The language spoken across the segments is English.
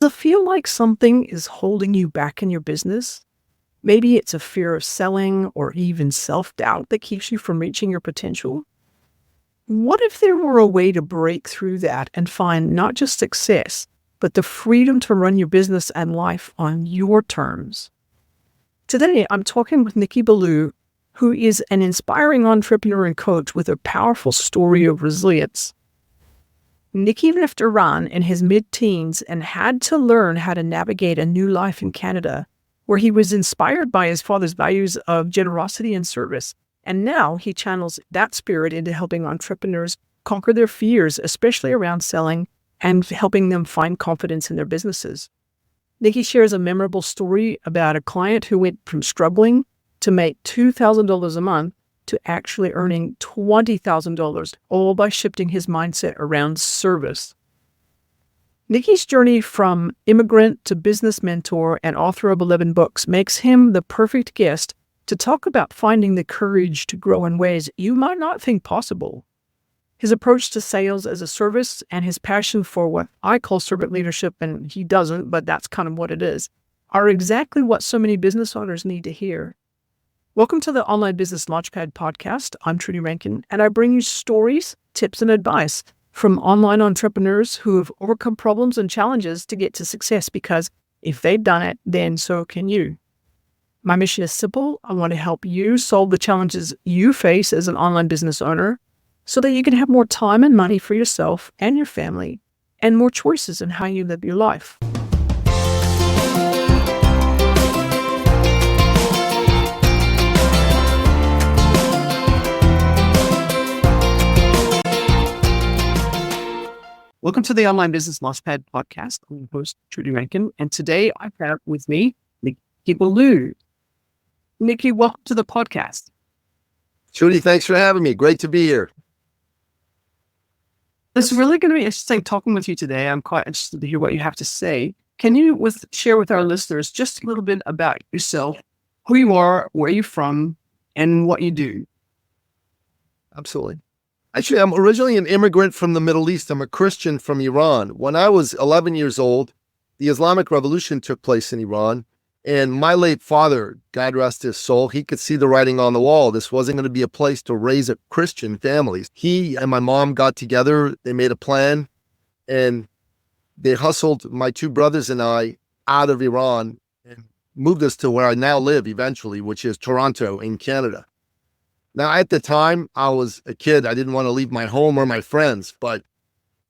Does it feel like something is holding you back in your business? Maybe it's a fear of selling or even self-doubt that keeps you from reaching your potential. What if there were a way to break through that and find not just success, but the freedom to run your business and life on your terms? Today, I'm talking with Nicky Billou, who is an inspiring entrepreneur and coach with a powerful story of resilience. Nicky left Iran in his mid-teens and had to learn how to navigate a new life in Canada, where he was inspired by his father's values of generosity and service. And now he channels that spirit into helping entrepreneurs conquer their fears, especially around selling and helping them find confidence in their businesses. Nicky shares a memorable story about a client who went from struggling to make $2,000 a month to actually earning $20,000, all by shifting his mindset around service. Nicky's journey from immigrant to business mentor and author of 11 books makes him the perfect guest to talk about finding the courage to grow in ways you might not think possible. His approach to sales as a service and his passion for what I call servant leadership, and he doesn't, but that's kind of what it is, are exactly what so many business owners need to hear. Welcome to the Online Business Launchpad podcast. I'm Trudy Rankin, and I bring you stories, tips, and advice from online entrepreneurs who have overcome problems and challenges to get to success, because if they've done it, then so can you. My mission is simple. I want to help you solve the challenges you face as an online business owner so that you can have more time and money for yourself and your family and more choices in how you live your life. Welcome to the Online Business Launchpad podcast. I'm your host, Trudy Rankin, and today I have with me Nicky Billou. Nicky, welcome to the podcast. Trudy, thanks for having me. Great to be here. It's really going to be interesting talking with you today. I'm quite interested to hear what you have to say. Can you share with our listeners just a little bit about yourself, who you are, where you're from, and what you do? Absolutely. Actually, I'm originally an immigrant from the Middle East. I'm a Christian from Iran. When I was 11 years old, the Islamic Revolution took place in Iran. And my late father, God rest his soul, he could see the writing on the wall. This wasn't going to be a place to raise a Christian families. He and my mom got together. They made a plan, and they hustled my two brothers and I out of Iran and moved us to where I now live eventually, which is Toronto in Canada. Now, at the time, I was a kid. I didn't want to leave my home or my friends, but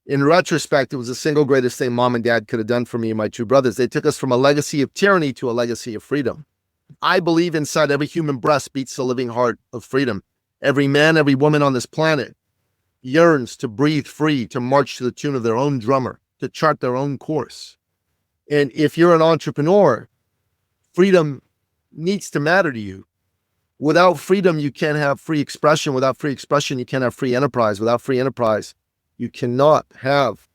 in retrospect, it was the single greatest thing mom and dad could have done for me and my two brothers. They took us from a legacy of tyranny to a legacy of freedom. I believe inside every human breast beats the living heart of freedom. Every man, every woman on this planet yearns to breathe free, to march to the tune of their own drummer, to chart their own course. And if you're an entrepreneur, freedom needs to matter to you. Without freedom, you can't have free expression. Without free expression, you can't have free enterprise. Without free enterprise, you cannot have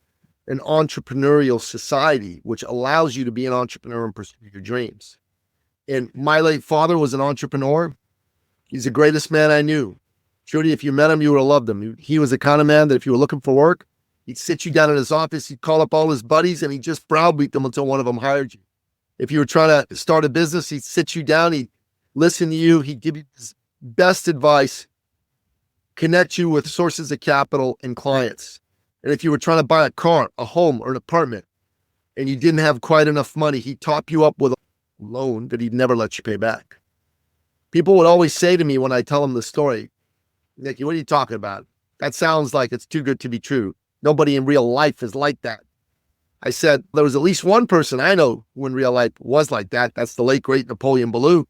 an entrepreneurial society which allows you to be an entrepreneur and pursue your dreams. And my late father was an entrepreneur. He's the greatest man I knew. Trudy, if you met him, you would have loved him. He was the kind of man that if you were looking for work, he'd sit you down in his office, he'd call up all his buddies, and he'd just browbeat them until one of them hired you. If you were trying to start a business, he'd sit you down, he'd listen to you, he'd give you his best advice, connect you with sources of capital and clients. And if you were trying to buy a car, a home, or an apartment, and you didn't have quite enough money, he'd top you up with a loan that he'd never let you pay back. People would always say to me when I tell them the story, Nicky, what are you talking about? That sounds like it's too good to be true. Nobody in real life is like that. I said, there was at least one person I know who in real life was like that. That's the late, great Napoleon Billou.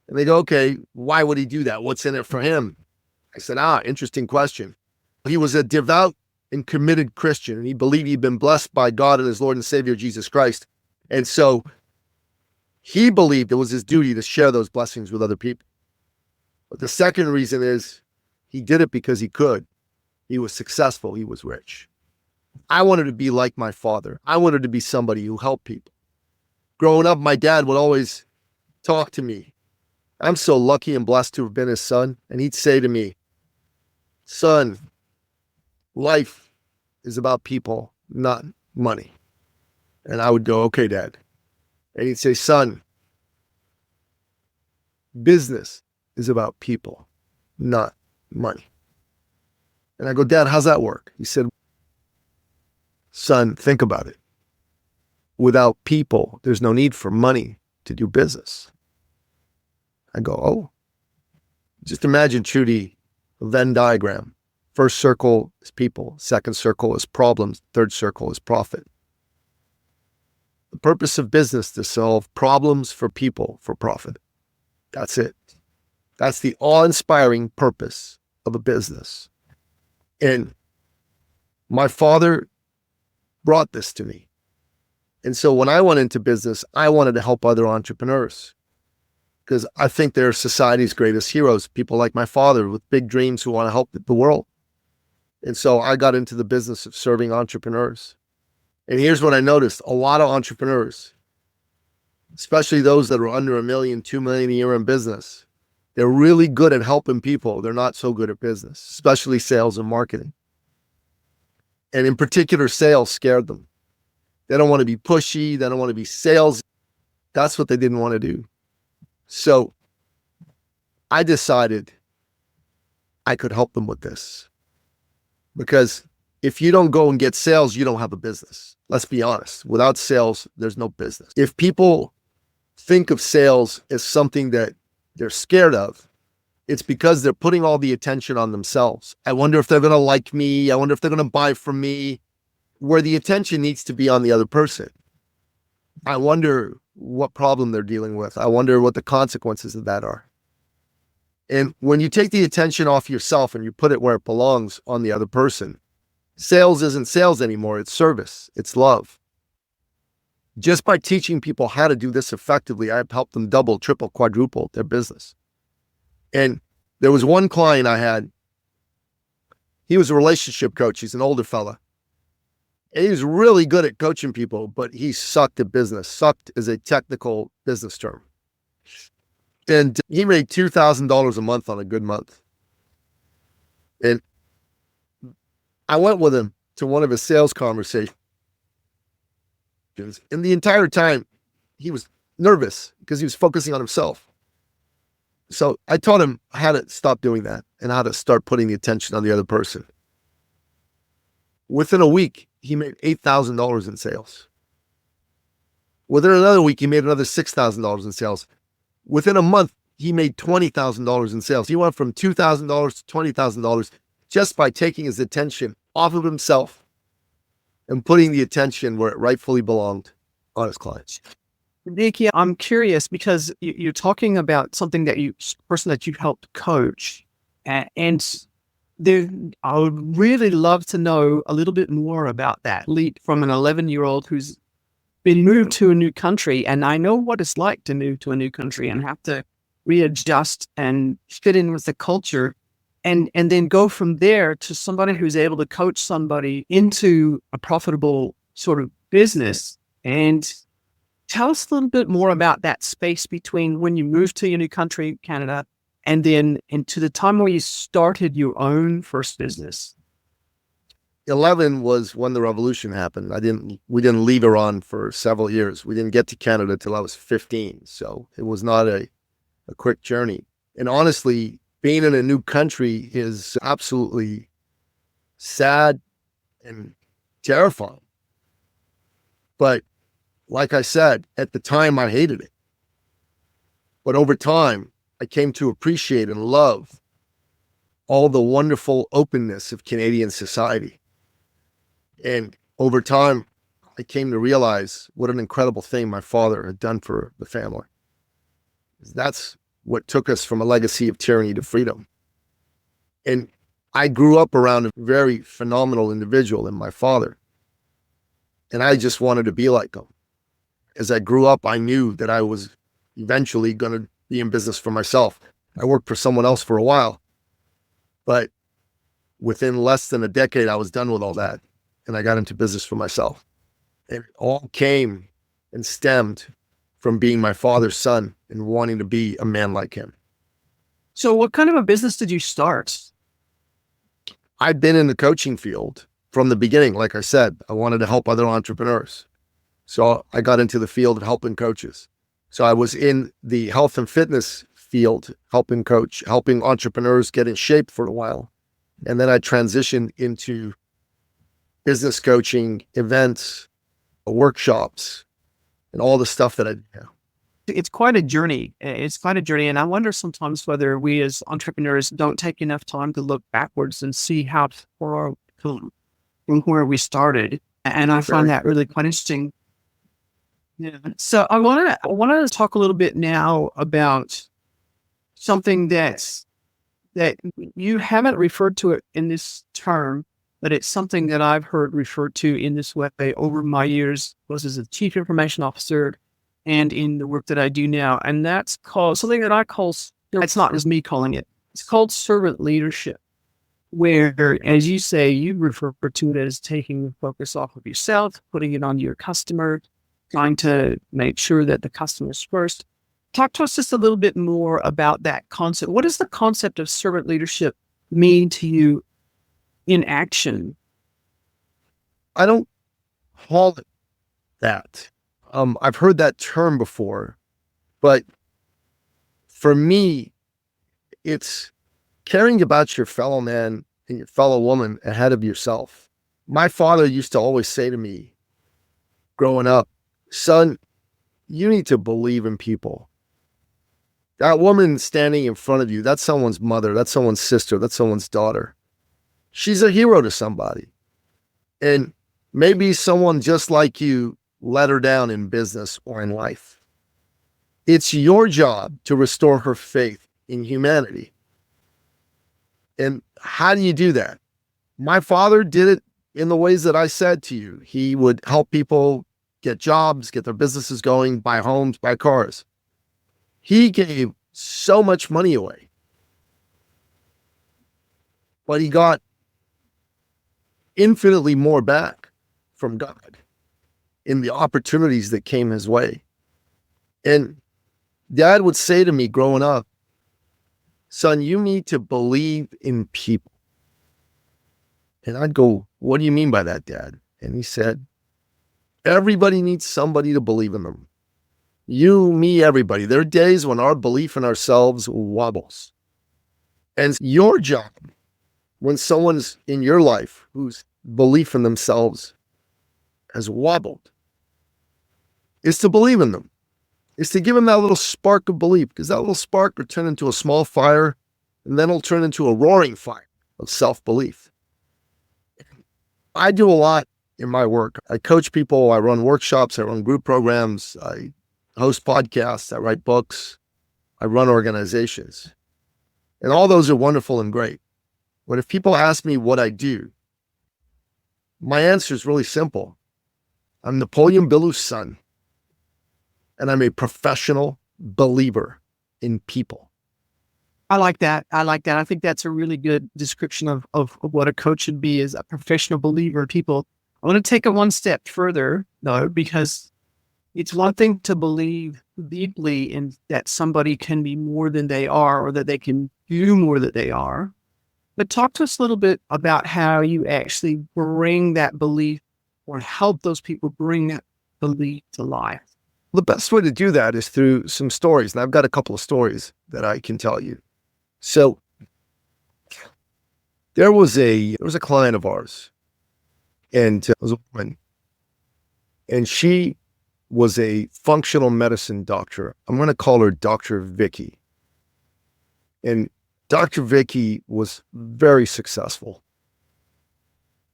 And they go, okay, why would he do that? What's in it for him? I said, interesting question. He was a devout and committed Christian, and he believed he'd been blessed by God and his Lord and Savior, Jesus Christ. And so he believed it was his duty to share those blessings with other people. But the second reason is he did it because he could. He was successful. He was rich. I wanted to be like my father. I wanted to be somebody who helped people. Growing up, my dad would always talk to me. I'm so lucky and blessed to have been his son. And he'd say to me, son, life is about people, not money. And I would go, okay, Dad. And he'd say, son, business is about people, not money. And I go, Dad, how's that work? He said, son, think about it. Without people, there's no need for money to do business. I go, oh, just imagine, Trudy, a Venn diagram. First circle is people. Second circle is problems. Third circle is profit. The purpose of business is to solve problems for people for profit. That's it. That's the awe-inspiring purpose of a business. And my father brought this to me. And so when I went into business, I wanted to help other entrepreneurs because I think they're society's greatest heroes, people like my father with big dreams who want to help the world. And so I got into the business of serving entrepreneurs. And here's what I noticed. A lot of entrepreneurs, especially those that are under $1 million, $2 million a year in business, they're really good at helping people. They're not so good at business, especially sales and marketing. And in particular, sales scared them. They don't want to be pushy. They don't want to be sales. That's what they didn't want to do. So I decided I could help them with this. Because if you don't go and get sales, you don't have a business. Let's be honest. Without sales, there's no business. If people think of sales as something that they're scared of, it's because they're putting all the attention on themselves. I wonder if they're going to like me. I wonder if they're going to buy from me, where the attention needs to be on the other person. I wonder what problem they're dealing with. I wonder what the consequences of that are. And when you take the attention off yourself and you put it where it belongs on the other person, sales isn't sales anymore. It's service. It's love. Just by teaching people how to do this effectively, I've helped them double, triple, quadruple their business. And there was one client I had. He was a relationship coach. He's an older fella. And he was really good at coaching people, but he sucked at business. Sucked is a technical business term. And he made $2,000 a month on a good month. And I went with him to one of his sales conversations. And the entire time he was nervous because he was focusing on himself. So I taught him how to stop doing that and how to start putting the attention on the other person. Within a week, he made $8,000 in sales. Within another week, he made another $6,000 in sales. Within a month, he made $20,000 in sales. He went from $2,000 to $20,000 just by taking his attention off of himself and putting the attention where it rightfully belonged, on his clients. Nicky, I'm curious because you're talking about something that person that you helped coach, and I would really love to know a little bit more about that leap from an 11-year-old who's been moved to a new country. And I know what it's like to move to a new country and have to readjust and fit in with the culture, and then go from there to somebody who's able to coach somebody into a profitable sort of business. And tell us a little bit more about that space between when you moved to your new country, Canada, and then into the time where you started your own first business. 11 was when the revolution happened. We didn't leave Iran for several years. We didn't get to Canada till I was 15. So it was not a quick journey. And honestly, being in a new country is absolutely sad and terrifying. But like I said, at the time I hated it. But over time, I came to appreciate and love all the wonderful openness of Canadian society. And over time, I came to realize what an incredible thing my father had done for the family. That's what took us from a legacy of tyranny to freedom. And I grew up around a very phenomenal individual in my father. And I just wanted to be like him. As I grew up, I knew that I was eventually going to be in business for myself. I worked for someone else for a while, but within less than a decade, I was done with all that. And I got into business for myself. And it all came and stemmed from being my father's son and wanting to be a man like him. So what kind of a business did you start? I'd been in the coaching field from the beginning. Like I said, I wanted to help other entrepreneurs. So I got into the field of helping coaches. So I was in the health and fitness field, helping entrepreneurs get in shape for a while. And then I transitioned into business coaching, events, workshops, and all the stuff that I do now. It's quite a journey. It's quite a journey. And I wonder sometimes whether we as entrepreneurs don't take enough time to look backwards and see how far we've come from where we started. And I find that really quite interesting. Yeah. So I want to talk a little bit now about something that you haven't referred to it in this term, but it's something that I've heard referred to in this way over my years, was as a chief information officer and in the work that I do now. And that's called something that I call, it's not just me calling it, it's called servant leadership, where, as you say, you refer to it as taking the focus off of yourself, putting it on your customer, trying to make sure that the customer's first. Talk to us just a little bit more about that concept. What does the concept of servant leadership mean to you in action? I don't call it that. I've heard that term before, but for me, it's caring about your fellow man and your fellow woman ahead of yourself. My father used to always say to me growing up, son, you need to believe in people. That woman standing in front of you, that's someone's mother, that's someone's sister, that's someone's daughter. She's a hero to somebody. And maybe someone just like you let her down in business or in life. It's your job to restore her faith in humanity. And how do you do that? My father did it in the ways that I said to you. He would help people get jobs, get their businesses going, buy homes, buy cars. He gave so much money away, but he got infinitely more back from God in the opportunities that came his way. And Dad would say to me growing up, son, you need to believe in people. And I'd go, what do you mean by that, Dad? And he said, everybody needs somebody to believe in them. You, me, everybody. There are days when our belief in ourselves wobbles. And it's your job, when someone's in your life whose belief in themselves has wobbled, is to believe in them. Is to give them that little spark of belief, because that little spark will turn into a small fire, and then it'll turn into a roaring fire of self-belief. I do a lot in my work. I coach people, I run workshops, I run group programs, I host podcasts, I write books, I run organizations. And all those are wonderful and great. But if people ask me what I do, my answer is really simple. I'm Napoleon Billou's son, and I'm a professional believer in people. I like that. I like that. I think that's a really good description of what a coach should be, is a professional believer in people. I want to take it one step further, though, because it's one thing to believe deeply in that somebody can be more than they are, or that they can do more than they are. But talk to us a little bit about how you actually bring that belief, or help those people bring that belief to life. The best way to do that is through some stories. And I've got a couple of stories that I can tell you. So there was a client of ours, and it was a woman, and she was a functional medicine doctor. I'm going to call her Dr. Vicky. And Dr. Vicky was very successful,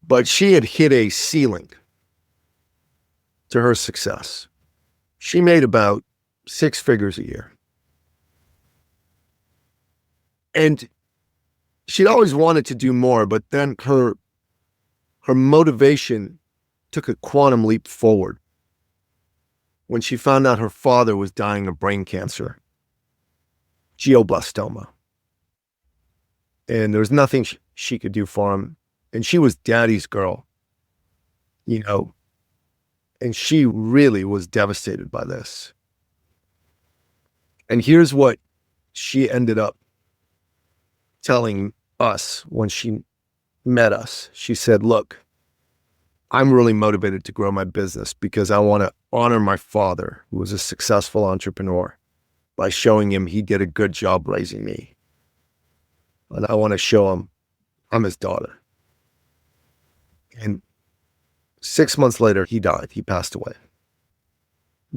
but she had hit a ceiling to her success. She made about 6 figures a year. And she'd always wanted to do more, but then her motivation took a quantum leap forward when she found out her father was dying of brain cancer, glioblastoma. And there was nothing she could do for him. And she was daddy's girl, and she really was devastated by this. And here's what she ended up telling us when she met us. She said, look, I'm really motivated to grow my business because I want to honor my father, who was a successful entrepreneur, by showing him he did a good job raising me. And I want to show him I'm his daughter. And 6 months later, he died. He passed away.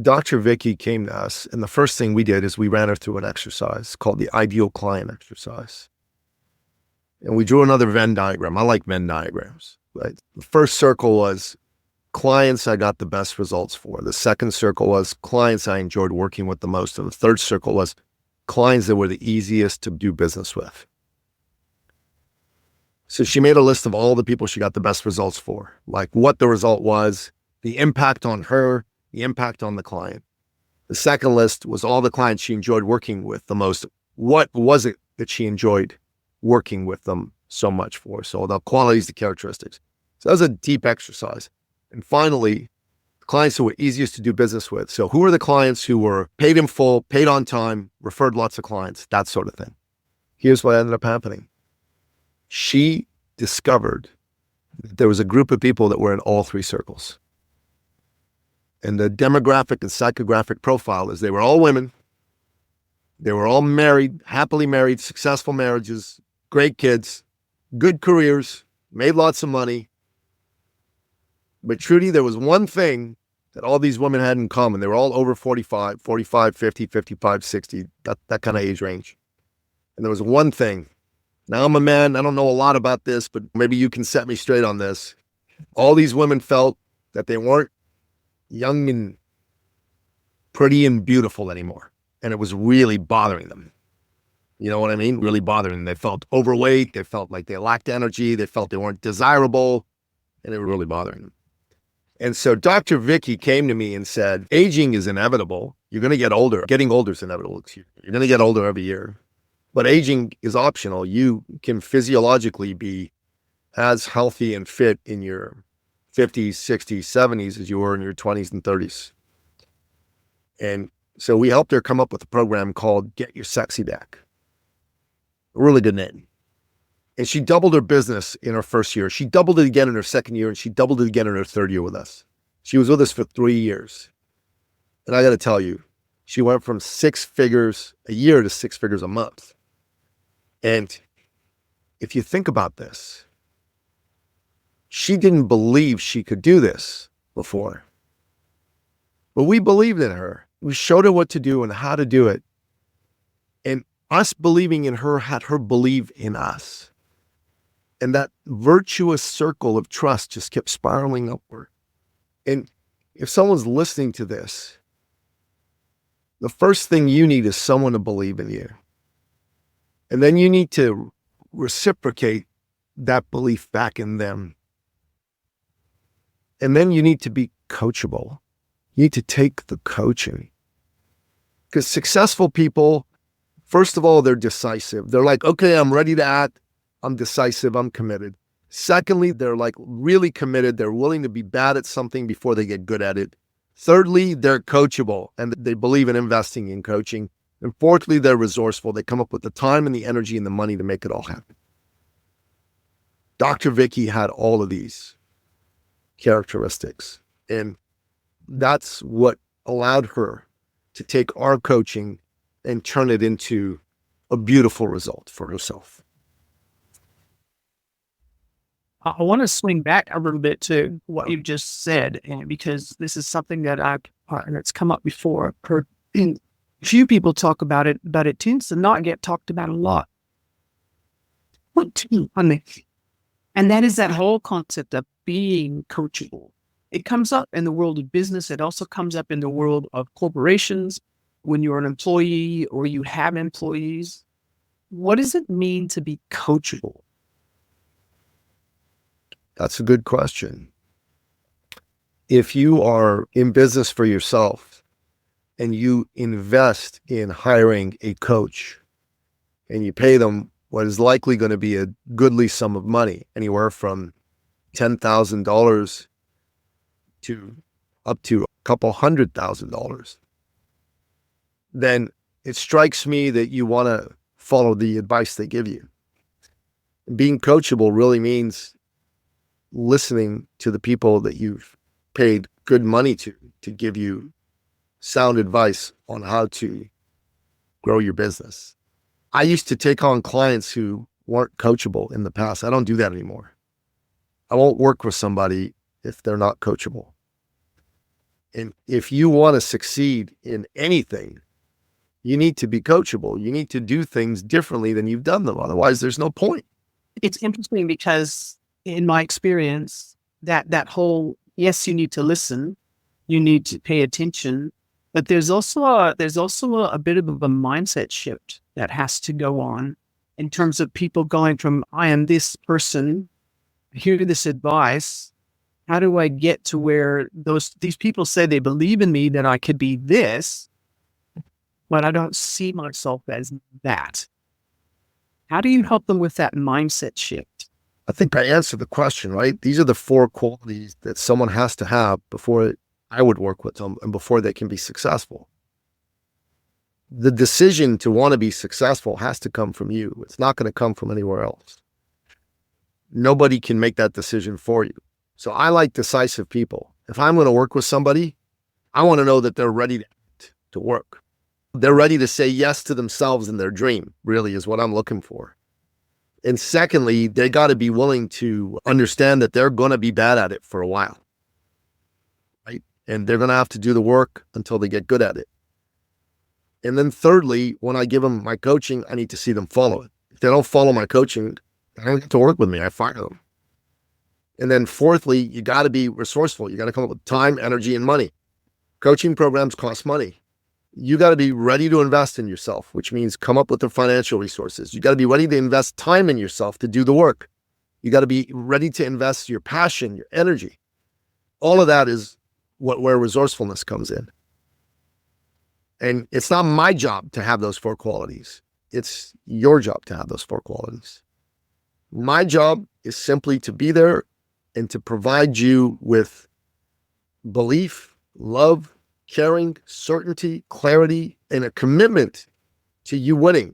Dr. Vicky came to us, and the first thing we did is we ran her through an exercise called the ideal client exercise. And we drew another Venn diagram. I like Venn diagrams, right? The first circle was clients I got the best results for. The second circle was clients I enjoyed working with the most. And the third circle was clients that were the easiest to do business with. So she made a list of all the people she got the best results for, like what the result was, the impact on her, the impact on the client. The second list was all the clients she enjoyed working with the most. What was it that she enjoyed working with them so much for? So the qualities, the characteristics. So that was a deep exercise. And finally, clients who were easiest to do business with. So who are the clients who were paid in full, paid on time, referred lots of clients, that sort of thing. Here's what ended up happening. She discovered that there was a group of people that were in all three circles. And the demographic and psychographic profile is they were all women. They were all married, happily married, successful marriages, great kids, good careers, made lots of money. But Trudy, there was one thing that all these women had in common. They were all over 45, 50, 55, 60, that kind of age range. And there was one thing. Now I'm a man. I don't know a lot about this, but maybe you can set me straight on this. All these women felt that they weren't young and pretty and beautiful anymore. And it was really bothering them. You know what I mean? Really bothering them. They felt overweight. They felt like they lacked energy. They felt they weren't desirable. And it was really bothering them. And so Dr. Vicky came to me and said, aging is inevitable. You're going to get older. Getting older is inevitable. You're going to get older every year. But aging is optional. You can physiologically be as healthy and fit in your 50s, 60s, 70s as you were in your 20s and 30s. And so we helped her come up with a program called Get Your Sexy Back. A really good name. And she doubled her business in her first year. She doubled it again in her second year, and she doubled it again in her third year with us. She was with us for 3 years. And I got to tell you, she went from 6 figures a year to 6 figures a month. And if you think about this, she didn't believe she could do this before. But we believed in her. We showed her what to do and how to do it. And us believing in her had her believe in us. And that virtuous circle of trust just kept spiraling upward. And if someone's listening to this, the first thing you need is someone to believe in you. And then you need to reciprocate that belief back in them. And then you need to be coachable. You need to take the coaching. Because successful people, first of all, they're decisive. They're like, okay, I'm ready to act. I'm decisive. I'm committed. Secondly, they're like really committed. They're willing to be bad at something before they get good at it. Thirdly, they're coachable and they believe in investing in coaching. And fourthly, they're resourceful. They come up with the time and the energy and the money to make it all happen. Dr. Vicky had all of these characteristics. And that's what allowed her to take our coaching and turn it into a beautiful result for herself. I want to swing back a little bit to what you've just said, and because this is something that and it's come up before. I've heard few people talk about it, but it tends to not get talked about a lot. And that is that whole concept of being coachable. It comes up in the world of business. It also comes up in the world of corporations. When you're an employee or you have employees, what does it mean to be coachable? That's a good question. If you are in business for yourself and you invest in hiring a coach and you pay them what is likely going to be a goodly sum of money, anywhere from $10,000 to up to a couple $100,000, then it strikes me that you want to follow the advice they give you. Being coachable really means listening to the people that you've paid good money to give you sound advice on how to grow your business. I used to take on clients who weren't coachable in the past. I don't do that anymore. I won't work with somebody if they're not coachable. And if you want to succeed in anything, you need to be coachable. You need to do things differently than you've done them. Otherwise, there's no point. It's interesting because in my experience, that whole, yes, you need to listen, you need to pay attention, but there's also a bit of a mindset shift that has to go on in terms of people going from, I am this person, hear this advice. How do I get to where these people say they believe in me, that I could be this, but I don't see myself as that? How do you help them with that mindset shift? I think I answered the question, right? These are the 4 qualities that someone has to have before I would work with them and before they can be successful. The decision to want to be successful has to come from you. It's not going to come from anywhere else. Nobody can make that decision for you. So I like decisive people. If I'm going to work with somebody, I want to know that they're ready to work. They're ready to say yes to themselves and their dream, really, is what I'm looking for. And secondly, they got to be willing to understand that they're going to be bad at it for a while, right? And they're going to have to do the work until they get good at it. And then thirdly, when I give them my coaching, I need to see them follow it. If they don't follow my coaching, they don't get to work with me. I fire them. And then fourthly, you got to be resourceful. You got to come up with time, energy, and money. Coaching programs cost money. You got to be ready to invest in yourself, which means come up with the financial resources. You got to be ready to invest time in yourself to do the work. You got to be ready to invest your passion, your energy. All of that is where resourcefulness comes in. And it's not my job to have those 4 qualities. It's your job to have those 4 qualities. My job is simply to be there and to provide you with belief, love, caring, certainty, clarity, and a commitment to you winning.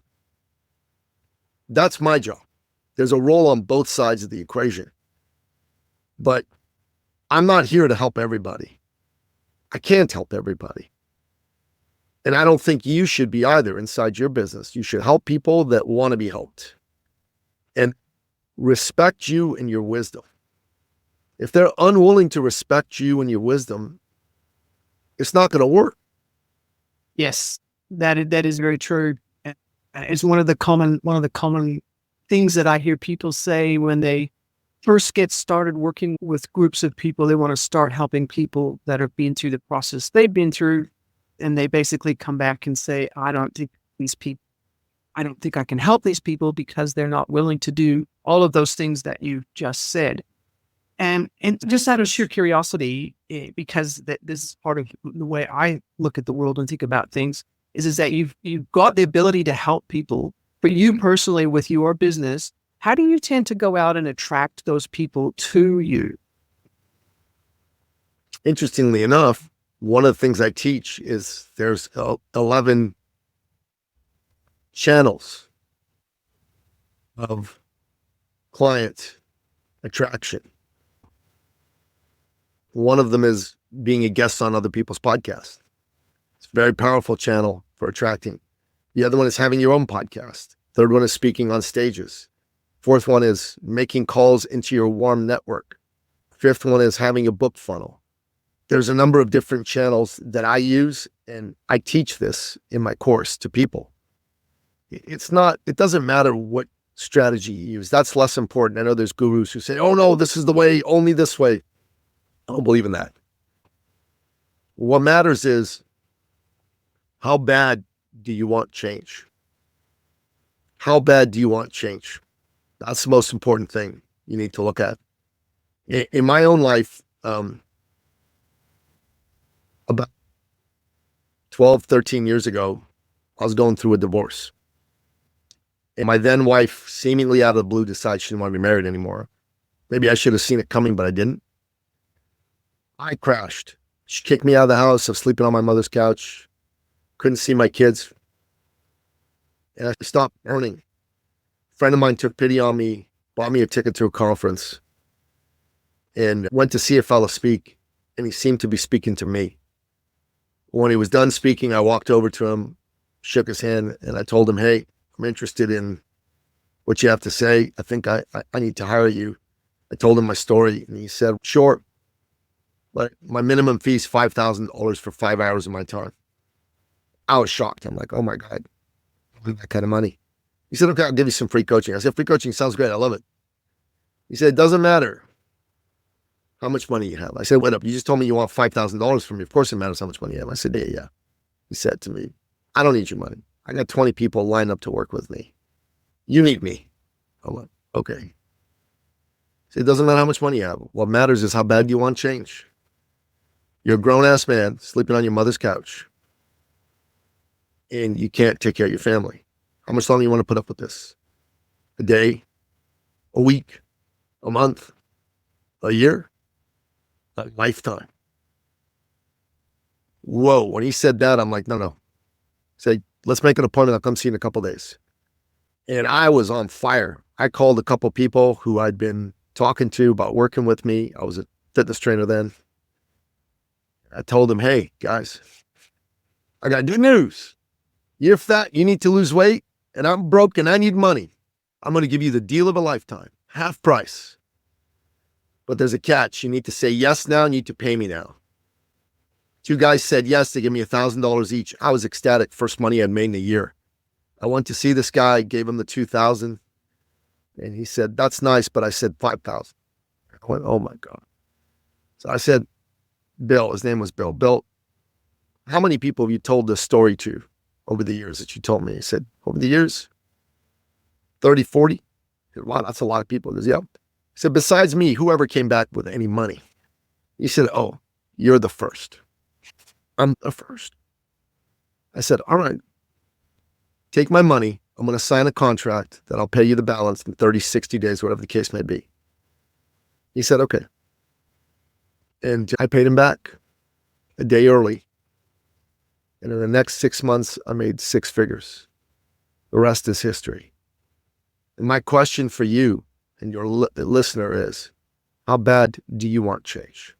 That's my job. There's a role on both sides of the equation. But I'm not here to help everybody. I can't help everybody. And I don't think you should be either inside your business. You should help people that want to be helped and respect you and your wisdom. If they're unwilling to respect you and your wisdom, it's not going to work. Yes, that is very true. It's one of the common things that I hear people say when they first get started working with groups of people. They want to start helping people that have been through the process they've been through, and they basically come back and say, I don't think I can help these people because they're not willing to do all of those things that you just said. And just out of sheer curiosity, because this is part of the way I look at the world and think about things, is that you've got the ability to help people. For you personally, with your business, how do you tend to go out and attract those people to you? Interestingly enough, one of the things I teach is there's 11 channels of client attraction. One of them is being a guest on other people's podcasts. It's a very powerful channel for attracting. The other one is having your own podcast. Third one is speaking on stages. Fourth one is making calls into your warm network. Fifth one is having a book funnel. There's a number of different channels that I use, and I teach this in my course to people. It doesn't matter what strategy you use. That's less important. I know there's gurus who say, oh no, this is the way, only this way. I don't believe in that. What matters is, how bad do you want change? How bad do you want change? That's the most important thing you need to look at. In my own life, about 12, 13 years ago, I was going through a divorce. And my then wife, seemingly out of the blue, decided she didn't want to be married anymore. Maybe I should have seen it coming, but I didn't. I crashed. She kicked me out of the house. I was sleeping on my mother's couch. Couldn't see my kids. And I stopped earning. A friend of mine took pity on me, bought me a ticket to a conference. and went to see a fellow speak, and he seemed to be speaking to me. When he was done speaking, I walked over to him, shook his hand, and I told him, hey, I'm interested in what you have to say. I think I need to hire you. I told him my story, and he said, sure, but my minimum fee is $5,000 for 5 hours of my time. I was shocked. I'm like, oh my God, I need that kind of money. He said, okay, I'll give you some free coaching. I said, free coaching sounds great. I love it. He said, it doesn't matter how much money you have. I said, wait up, you just told me you want $5,000 from me. Of course it matters how much money you have. I said, yeah. He said to me, I don't need your money. I got 20 people lined up to work with me. You need me. I'm like, okay. He said, it doesn't matter how much money you have. What matters is how bad you want change. You're a grown-ass man sleeping on your mother's couch, and you can't take care of your family. How much longer you want to put up with this? A day? A week? A month? A year? A lifetime? Whoa. When he said that, I'm like, no. He said, let's make an appointment. I'll come see you in a couple of days. And I was on fire. I called a couple people who I'd been talking to about working with me. I was a fitness trainer then. I told them, hey, guys, I got good news. You're fat, you need to lose weight, and I'm broke and I need money. I'm going to give you the deal of a lifetime, half price. But there's a catch. You need to say yes now, and you need to pay me now. Two guys said yes. They gave me $1,000 each. I was ecstatic. First money I'd made in a year. I went to see this guy, gave him the $2,000, and he said, that's nice, but I said $5,000. I went, oh my God. So I said, Bill, his name was Bill. Bill, how many people have you told this story to over the years that you told me? He said, over the years, 30, 40. I said, wow, that's a lot of people. He goes, yep. He said, besides me, whoever came back with any money? He said, oh, you're the first. I'm the first. I said, all right, take my money. I'm going to sign a contract that I'll pay you the balance in 30, 60 days, whatever the case may be. He said, okay. And I paid him back a day early. And in the next 6 months, I made 6 figures. The rest is history. And my question for you and your listener is, how bad do you want change?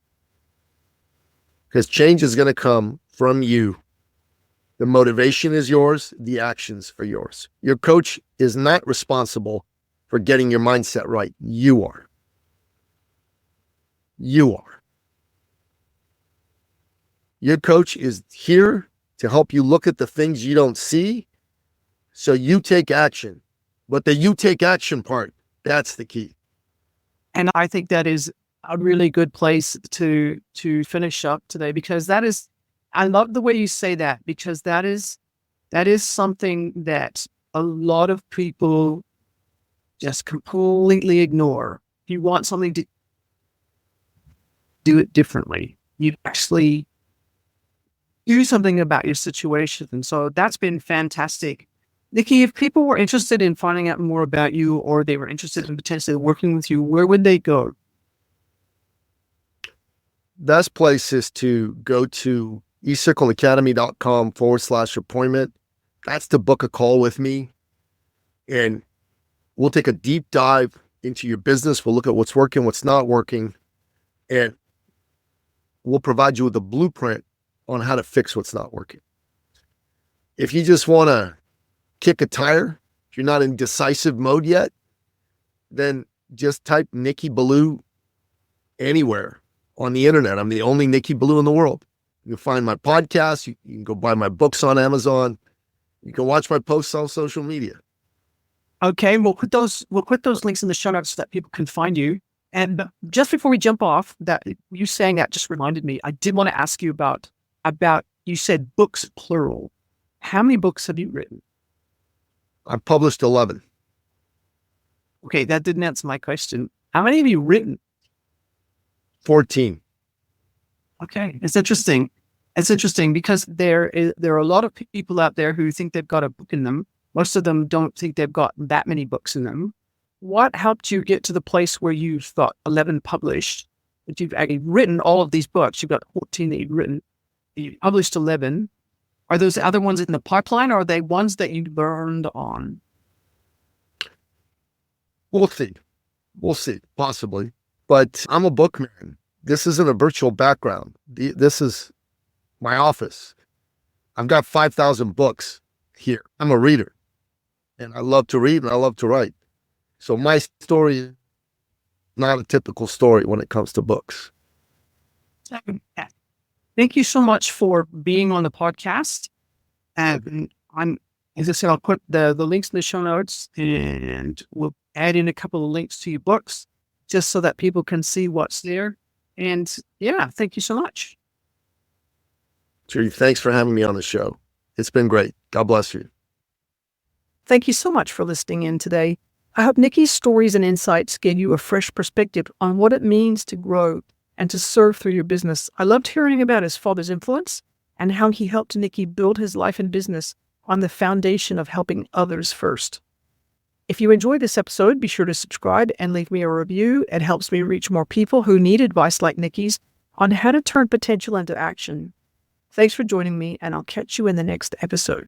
Because change is going to come from you. The motivation is yours. The actions are yours. Your coach is not responsible for getting your mindset right. You are. You are. Your coach is here to help you look at the things you don't see so you take action. But the you take action part, that's the key. And I think that is a really good place to finish up today, because that is, I love the way you say that, because that is something that a lot of people just completely ignore. If you want something to do it differently, you actually do something about your situation. And so that's been fantastic. Nicky, if people were interested in finding out more about you, or they were interested in potentially working with you, where would they go? Best place is to go to ecircleacademy.com/appointment. That's to book a call with me. And we'll take a deep dive into your business. We'll look at what's working, what's not working. And we'll provide you with a blueprint on how to fix what's not working. If you just want to kick a tire, if you're not in decisive mode yet, then just type Nicky Billou anywhere on the internet. I'm the only Nicky Billou in the world. You can find my podcast. You can go buy my books on Amazon. You can watch my posts on social media. Okay, we'll put those links in the show notes so that people can find you. And just before we jump off, that you saying that just reminded me, I did want to ask you about you said books plural. How many books have you written? I've published 11. Okay, that didn't answer my question. How many have you written? 14. Okay, it's interesting. It's interesting because there are a lot of people out there who think they've got a book in them. Most of them don't think they've got that many books in them. What helped you get to the place where you've got 11 published, but you've actually written all of these books? You've got 14 that you've written. You published 11. Are those other ones in the pipeline, or are they ones that you learned on? We'll see. Possibly. but I'm a bookman. This isn't a virtual background. This is my office. I've got 5,000 books here. I'm a reader, and I love to read and I love to write. So my story is not a typical story when it comes to books. Thank you so much for being on the podcast. And as I said, I'll put the links in the show notes, and we'll add in a couple of links to your books just so that people can see what's there. And yeah, thank you so much. Judy, thanks for having me on the show. It's been great. God bless you. Thank you so much for listening in today. I hope Nicky's stories and insights gave you a fresh perspective on what it means to grow and to serve through your business. I loved hearing about his father's influence and how he helped Nicky build his life and business on the foundation of helping others first. If you enjoyed this episode, be sure to subscribe and leave me a review. It helps me reach more people who need advice like Nicky's on how to turn potential into action. Thanks for joining me, and I'll catch you in the next episode.